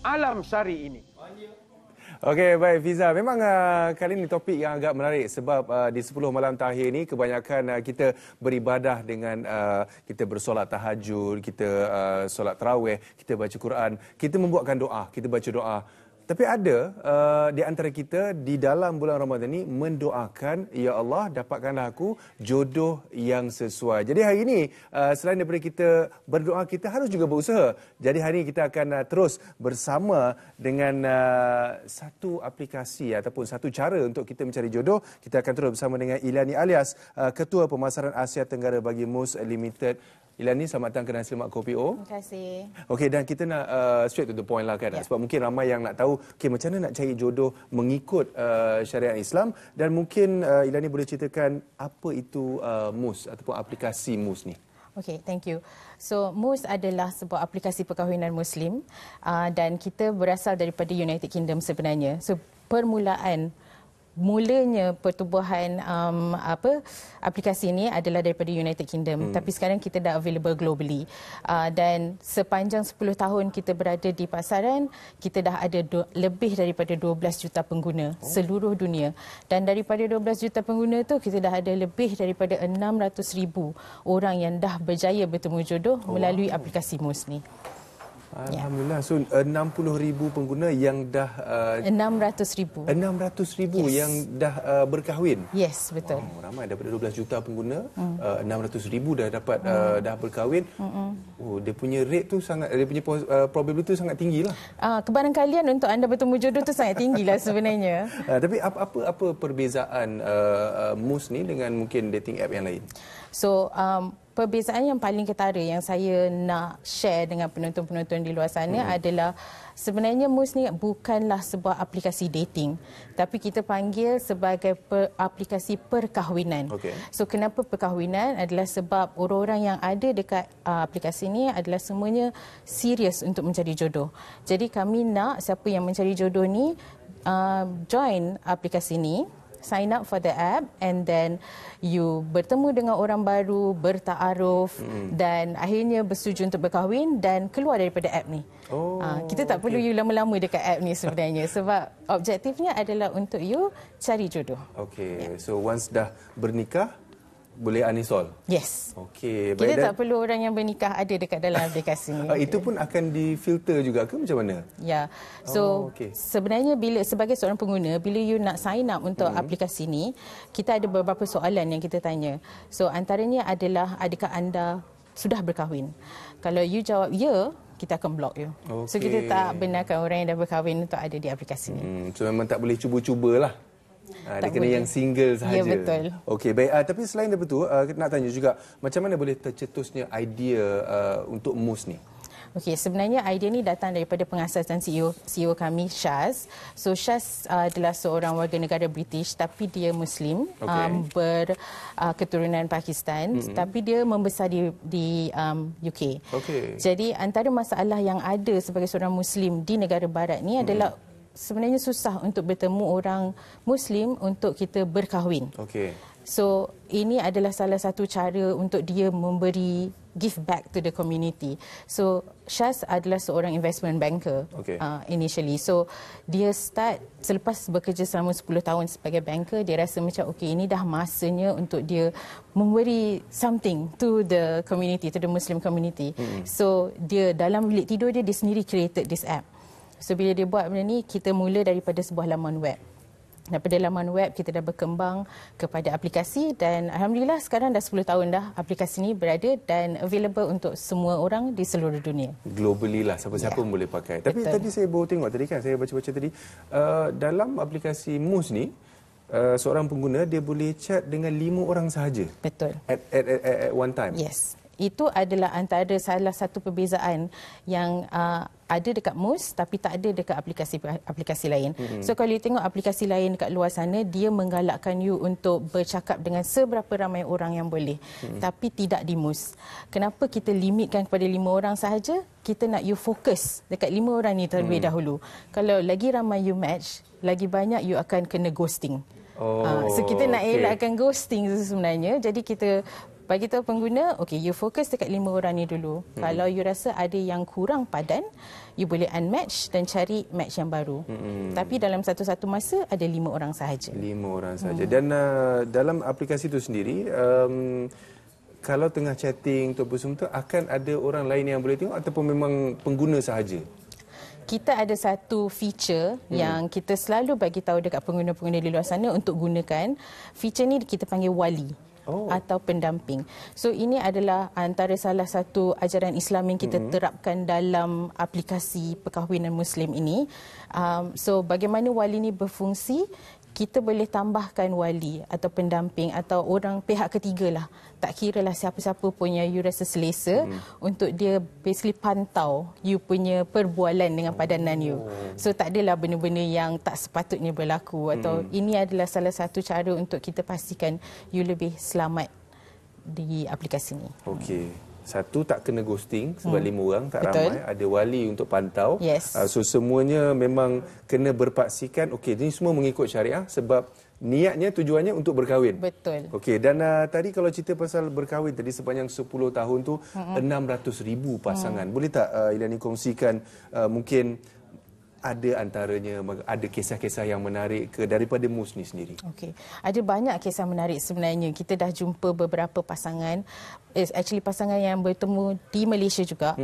Alam Sari ini. Okey, baik Fiza. Memang kali ini topik yang agak menarik sebab di 10 malam terakhir ini kebanyakan kita beribadah dengan kita bersolat tahajud, kita solat tarawih, kita baca Quran, kita membuatkan doa, kita baca doa. Tapi ada di antara kita di dalam bulan Ramadan ini mendoakan, ya Allah dapatkanlah aku jodoh yang sesuai. Jadi hari ini selain daripada kita berdoa, kita harus juga berusaha. Jadi hari ini kita akan terus bersama dengan satu aplikasi ataupun satu cara untuk kita mencari jodoh. Kita akan terus bersama dengan Ilani Alias, Ketua Pemasaran Asia Tenggara bagi Mus Limited. Ilani, selamat datang ke Nasi Lemak Kopi O. Terima kasih. Okey, dan kita nak straight to the point lah kan. Yeah. Sebab mungkin ramai yang nak tahu macam mana nak cari jodoh mengikut syariat Islam. Dan mungkin Ilani boleh ceritakan apa itu MUS ataupun aplikasi MUS ni. Okey, thank you. So, MUS adalah sebuah aplikasi perkahwinan Muslim dan kita berasal daripada United Kingdom sebenarnya. So, mulanya pertubuhan aplikasi ini adalah daripada United Kingdom, tapi sekarang kita dah available globally, dan sepanjang 10 tahun kita berada di pasaran, kita dah ada lebih daripada 12 juta pengguna seluruh dunia, dan daripada 12 juta pengguna tu kita dah ada lebih daripada 600,000 orang yang dah berjaya bertemu jodoh melalui aplikasi MUS ni. Alhamdulillah. So 60,000 pengguna yang dah 600,000 yes. Yang dah berkahwin. Yes, betul. Ramai, daripada 12 juta pengguna, 600,000 dah dapat dah berkahwin. Oh, dia punya rate tu sangat, dia punya probability tu sangat tinggilah. Kebarangkalian untuk anda bertemu jodoh tu sangat tinggilah sebenarnya. Tapi apa perbezaan MUS ni dengan mungkin dating app yang lain? So, perbezaan yang paling ketara yang saya nak share dengan penonton-penonton di luar sana adalah sebenarnya MUS ni bukanlah sebuah aplikasi dating, tapi kita panggil sebagai aplikasi perkahwinan. Okay. So, kenapa perkahwinan? Adalah sebab orang-orang yang ada dekat aplikasi ni adalah semuanya serius untuk mencari jodoh. Jadi kami nak siapa yang mencari jodoh ni join aplikasi ni, sign up for the app, and then you bertemu dengan orang baru, bertaaruf, dan akhirnya bersetuju untuk berkahwin dan keluar daripada app ni. Kita tak perlu you lama-lama dekat app ni sebenarnya, sebab objektifnya adalah untuk you cari jodoh. Okey, so once dah bernikah, boleh uninstall? Yes. Okey, kita tak perlu orang yang bernikah ada dekat dalam aplikasi ni. Itu pun akan difilter juga ke macam mana? Ya. So, sebenarnya sebagai seorang pengguna, bila you nak sign up untuk aplikasi ni, kita ada beberapa soalan yang kita tanya. So, antaranya adalah, adakah anda sudah berkahwin? Kalau you jawab ya, kita akan block you. So, kita tak benarkan orang yang dah berkahwin untuk ada di aplikasi ni. So, memang tak boleh cuba-cubalah. Dia kena yang single sahaja. Ya, betul. Okey, baik. Tapi selain daripada itu, nak tanya juga, macam mana boleh tercetusnya idea untuk MUS ni? Okey, sebenarnya idea ni datang daripada pengasas dan CEO kami, Shaz. So, Shaz adalah seorang warga negara British, tapi dia Muslim, berketurunan Pakistan, tapi dia membesar di UK. Jadi, antara masalah yang ada sebagai seorang Muslim di negara barat ni adalah sebenarnya susah untuk bertemu orang Muslim untuk kita berkahwin. So, ini adalah salah satu cara untuk dia memberi give back to the community. So, Shaz adalah seorang investment banker initially. So, dia start selepas bekerja selama 10 tahun sebagai banker, dia rasa macam ini dah masanya untuk dia memberi something to the community, to the Muslim community. So, dia dalam bilik tidur dia sendiri created this app. So, bila dia buat benda ni, kita mula daripada sebuah laman web. Daripada laman web, kita dah berkembang kepada aplikasi, dan Alhamdulillah sekarang dah 10 tahun dah aplikasi ni berada dan available untuk semua orang di seluruh dunia. Globally lah, siapa-siapa pun boleh pakai. Tapi tadi saya baru tengok tadi kan, saya baca-baca tadi, dalam aplikasi MUS ni, seorang pengguna dia boleh chat dengan 5 orang sahaja. Betul. At one time. Yes. Itu adalah antara salah satu perbezaan yang ada dekat MUS tapi tak ada dekat aplikasi lain. So, kalau you tengok aplikasi lain dekat luar sana, dia menggalakkan you untuk bercakap dengan seberapa ramai orang yang boleh. Tapi tidak di MUS. Kenapa kita limitkan kepada 5 orang sahaja? Kita nak you fokus dekat 5 orang ni terlebih dahulu. Kalau lagi ramai you match, lagi banyak you akan kena ghosting. So, kita nak elakkan ghosting sebenarnya. Jadi, kita bagi tahu pengguna, okey, you fokus dekat 5 orang ni dulu. Kalau you rasa ada yang kurang padan, you boleh unmatch dan cari match yang baru. Tapi dalam satu-satu masa ada 5 orang sahaja. 5 orang sahaja. Dan dalam aplikasi itu sendiri, kalau tengah chatting ataupun semua tu, akan ada orang lain yang boleh tengok ataupun memang pengguna sahaja? Kita ada satu feature yang kita selalu bagi tahu dekat pengguna-pengguna di luar sana untuk gunakan. Feature ni kita panggil wali. Atau pendamping. So ini adalah antara salah satu ajaran Islam yang kita terapkan dalam aplikasi perkahwinan Muslim ini. So bagaimana wali ni berfungsi? Kita boleh tambahkan wali atau pendamping atau orang pihak ketiga lah. Tak kira lah siapa-siapa pun yang you rasa selesa untuk dia basically pantau you punya perbualan dengan padanan you. So tak adalah benda-benda yang tak sepatutnya berlaku atau ini adalah salah satu cara untuk kita pastikan you lebih selamat di aplikasi ni. Okey. Satu, tak kena ghosting sebab 5 orang, tak ramai. Ada wali untuk pantau. Yes. So semuanya memang kena berpaksikan, okey, ini semua mengikut syariah sebab niatnya, tujuannya untuk berkahwin. Betul. Okey, dan tadi kalau cerita pasal berkahwin tadi sepanjang 10 tahun tu 600,000 pasangan. Boleh tak Ilani kongsikan mungkin ada antaranya, ada kisah-kisah yang menarik daripada MUS ni sendiri? Okey. Ada banyak kisah menarik sebenarnya. Kita dah jumpa beberapa pasangan, actually pasangan yang bertemu di Malaysia juga.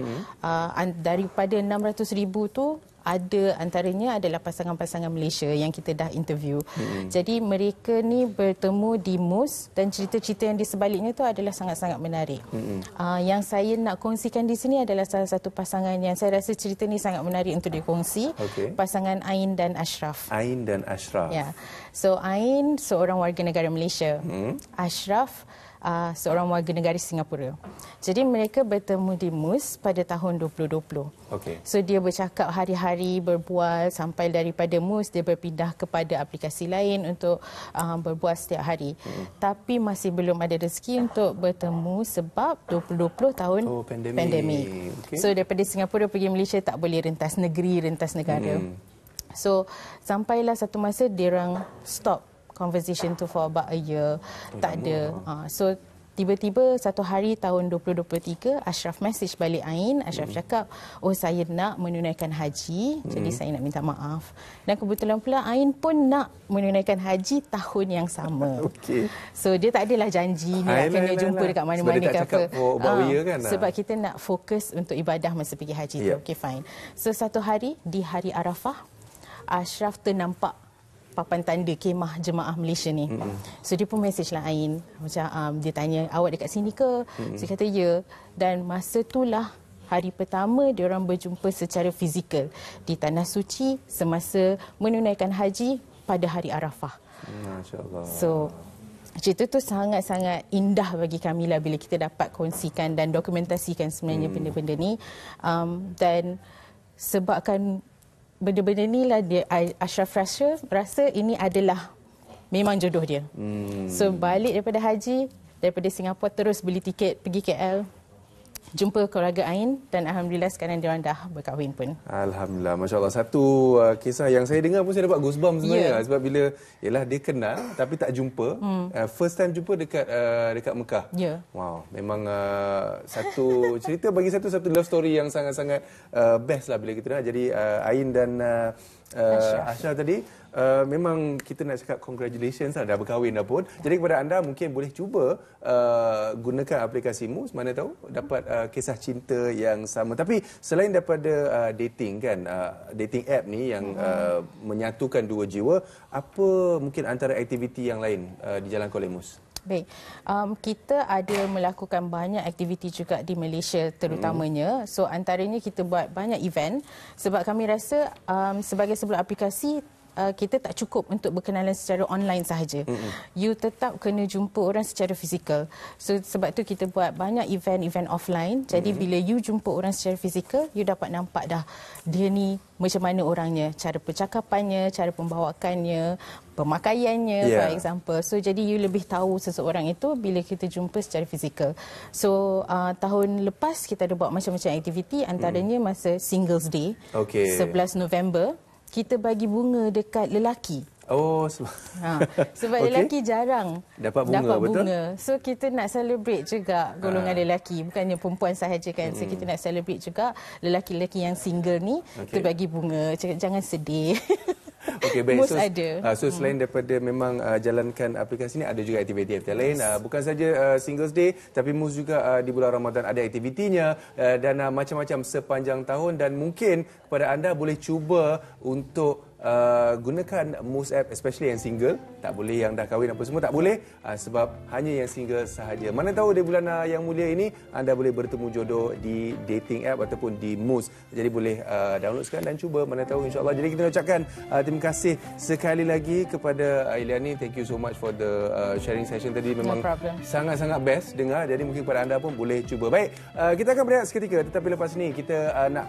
Daripada 600,000 tu, ada antaranya adalah pasangan-pasangan Malaysia yang kita dah interview. Jadi mereka ni bertemu di MUS dan cerita-cerita yang di sebaliknya tu adalah sangat-sangat menarik. Yang saya nak kongsikan di sini adalah salah satu pasangan yang saya rasa cerita ni sangat menarik untuk dikongsi. Pasangan Ain dan Ashraf. Ain dan Ashraf. Ya. So Ain seorang warga negara Malaysia. Ashraf seorang warga negara Singapura. Jadi mereka bertemu di MUS pada tahun 2020. So dia bercakap hari-hari, berbual sampai daripada MUS dia berpindah kepada aplikasi lain untuk berbual setiap hari. Tapi masih belum ada rezeki untuk bertemu sebab 2020 tahun pandemik. So daripada Singapura pergi Malaysia tak boleh rentas negeri, rentas negara. So sampailah satu masa diorang stop conversation tu for about a year. Tak ada. So tiba-tiba satu hari tahun 2023 Ashraf message balik Ain. Ashraf cakap, oh saya nak menunaikan haji, jadi saya nak minta maaf. Dan kebetulan pula Ain pun nak menunaikan haji tahun yang sama. So dia tak adalah janji nak kena jumpa dekat mana-mana ke apa. Kan, sebab kita nak fokus untuk ibadah masa pergi haji tu. Okay, fine. So satu hari di hari Arafah, Ashraf ternampak papan tanda kemah jemaah Malaysia ni. So dia pun message lah Ain. Macam dia tanya, awak dekat sini ke? Saya kata ya. Dan masa itulah hari pertama diorang berjumpa secara fizikal di Tanah Suci semasa menunaikan haji pada hari Arafah. Masya-Allah. So cerita tu sangat-sangat indah bagi kami lah bila kita dapat kongsikan dan dokumentasikan sebenarnya benda-benda ni. Dan sebabkan benda-benda ni lah dia, Ashraf rasa ini adalah memang jodoh dia. So balik daripada haji, daripada Singapura terus beli tiket pergi KL, jumpa keluarga Ain dan alhamdulillah sekarang dia orang dah berkahwin pun. Alhamdulillah, masya-Allah. Satu kisah yang saya dengar pun saya dapat goosebumps sebenarnya sebab bila dia kenal tapi tak jumpa, first time jumpa dekat Mekah. Wow, memang satu cerita bagi satu love story yang sangat-sangat best lah bila kita dengar. Jadi Ain dan Ashraf tadi memang kita nak cakap congratulations lah, dah berkahwin dah pun. Jadi kepada anda mungkin boleh cuba gunakan aplikasi MUS, mana tahu dapat kisah cinta yang sama. Tapi selain daripada dating kan, dating app ni yang menyatukan dua jiwa, apa mungkin antara aktiviti yang lain dijalankan oleh MUS? Baik, kita ada melakukan banyak aktiviti juga di Malaysia terutamanya. So antaranya kita buat banyak event sebab kami rasa sebagai sebuah aplikasi kita tak cukup untuk berkenalan secara online sahaja. You tetap kena jumpa orang secara fizikal. So sebab tu kita buat banyak event offline. Jadi bila you jumpa orang secara fizikal, you dapat nampak dah dia ni macam mana orangnya, cara percakapannya, cara pembawakannya, pemakaiannya, for example. So jadi you lebih tahu seseorang itu bila kita jumpa secara fizikal. So tahun lepas kita ada buat macam-macam aktiviti, antaranya masa Singles Day, 11 November. Kita bagi bunga dekat lelaki Oh, sebab lelaki jarang dapat bunga, betul? So kita nak celebrate juga golongan lelaki, bukannya perempuan sahaja kan. So kita nak celebrate juga lelaki-lelaki yang single ni, kita bagi bunga, jangan sedih. Okey, baik. Mus ada. So selain daripada memang jalankan aplikasi ni, ada juga aktiviti-aktiviti lain. Bukan saja Singles Day, tapi Mus juga di bulan Ramadan ada aktivitinya dan macam-macam sepanjang tahun, dan mungkin kepada anda boleh cuba untuk gunakan Mus app, especially yang single. Tak boleh yang dah kahwin apa semua, tak boleh, sebab hanya yang single sahaja. Mana tahu di bulan yang mulia ini anda boleh bertemu jodoh di dating app ataupun di Mus. Jadi boleh download sekarang dan cuba, mana tahu, insya-Allah. Jadi kita ucapkan terima kasih sekali lagi kepada Ailiani. Thank you so much for the sharing session tadi. Memang sangat-sangat best dengar. Jadi mungkin pada anda pun boleh cuba. Baik, kita akan berehat seketika, tetapi lepas ni kita nak